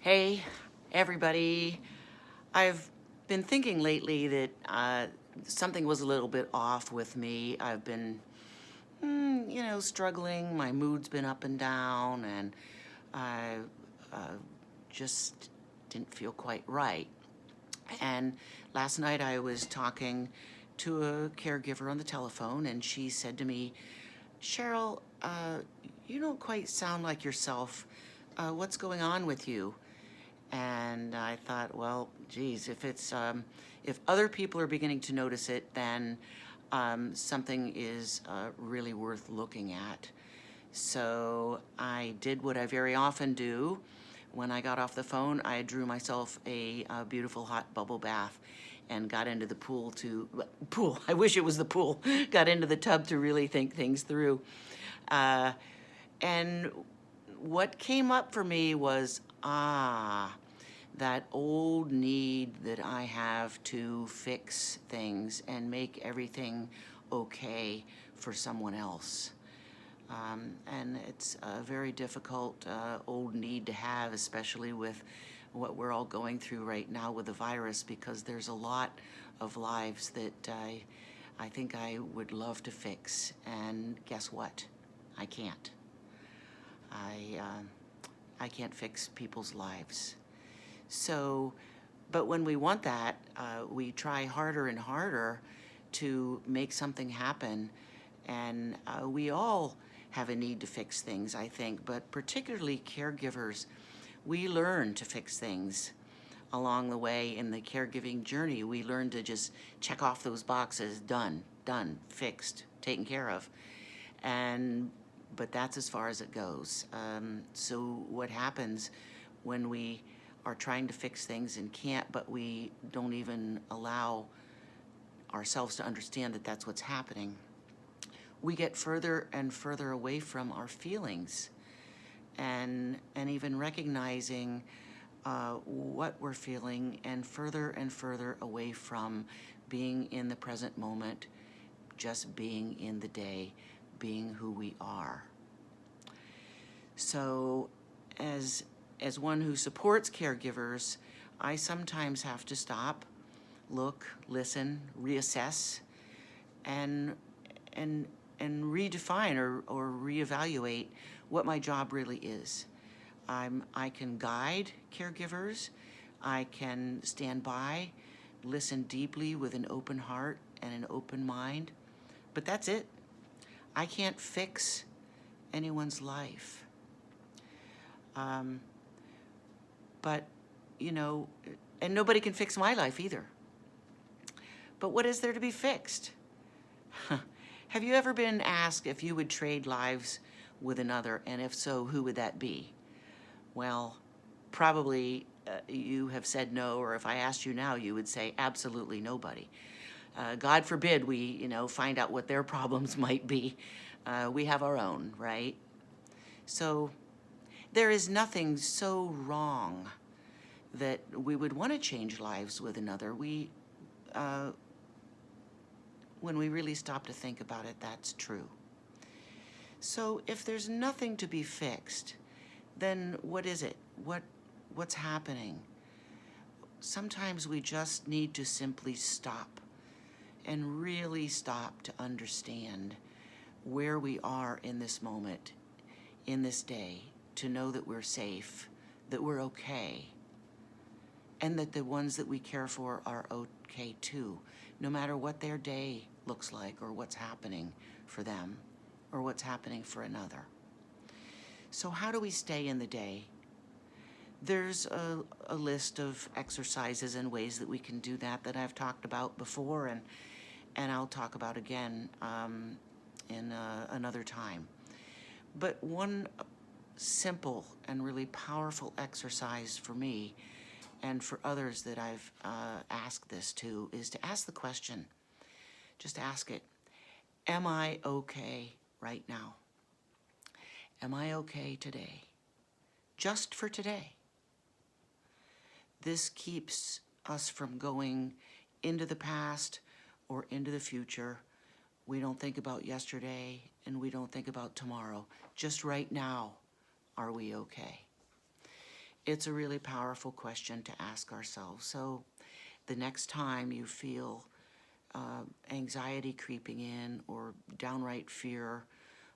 Hey, everybody. I've been thinking lately that something was a little bit off with me. I've been, struggling. My mood's been up and down, and I just didn't feel quite right. And last night I was talking to a caregiver on the telephone, and she said to me, Cheryl, you don't quite sound like yourself. What's going on with you? And I thought, well, geez, if other people are beginning to notice it, then something is really worth looking at. So I did what I very often do. When I got off the phone, I drew myself a beautiful hot bubble bath and got into the pool. I wish it was the pool. Got into the tub to really think things through. Uh, and what came up for me was, that old need that I have to fix things and make everything okay for someone else. And it's a very difficult old need to have, especially with what we're all going through right now with the virus, because there's a lot of lives that I think I would love to fix. And guess what? I can't. I can't fix people's lives. So, but when we want that, we try harder and harder to make something happen. And we all have a need to fix things, I think, but particularly caregivers, we learn to fix things along the way in the caregiving journey. We learn to just check off those boxes, done, fixed, taken care of. But that's as far as it goes. So what happens when we are trying to fix things and can't, but we don't even allow ourselves to understand that that's what's happening? We get further and further away from our feelings and even recognizing what we're feeling, and further away from being in the present moment, just being in the day, being who we are. So as one who supports caregivers, I sometimes have to stop, look, listen, reassess, and redefine or reevaluate what my job really is. I can guide caregivers. I can stand by, listen deeply with an open heart and an open mind, but that's it. I can't fix anyone's life. But, and nobody can fix my life either. But what is there to be fixed? Have you ever been asked if you would trade lives with another, and if so, who would that be? Well, probably you have said no, or if I asked you now, you would say absolutely nobody. God forbid we, find out what their problems might be. We have our own, right? So there is nothing so wrong that we would want to change lives with another. When we really stop to think about it, that's true. So if there's nothing to be fixed, then what is it? What's happening? Sometimes we just need to simply stop and really stop to understand where we are in this moment, in this day, to know that we're safe, that we're okay, and that the ones that we care for are okay too, no matter what their day looks like, or what's happening for them, or what's happening for another. So how do we stay in the day? There's a list of exercises and ways that we can do that I've talked about before, and I'll talk about again in another time. But one simple and really powerful exercise for me, and for others that I've asked this to, is to ask the question. Just ask it. Am I okay right now? Am I okay today? Just for today. This keeps us from going into the past or into the future. We don't think about yesterday, and we don't think about tomorrow. Just right now, are we okay? it's a really powerful question to ask ourselves. So the next time you feel anxiety creeping in, or downright fear,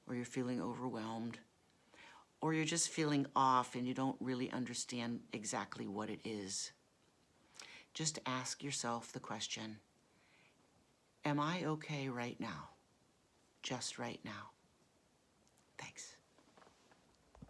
or you're feeling overwhelmed, or you're just feeling off and you don't really understand exactly what it is, just ask yourself the question, am I okay right now? Just right now. Thanks.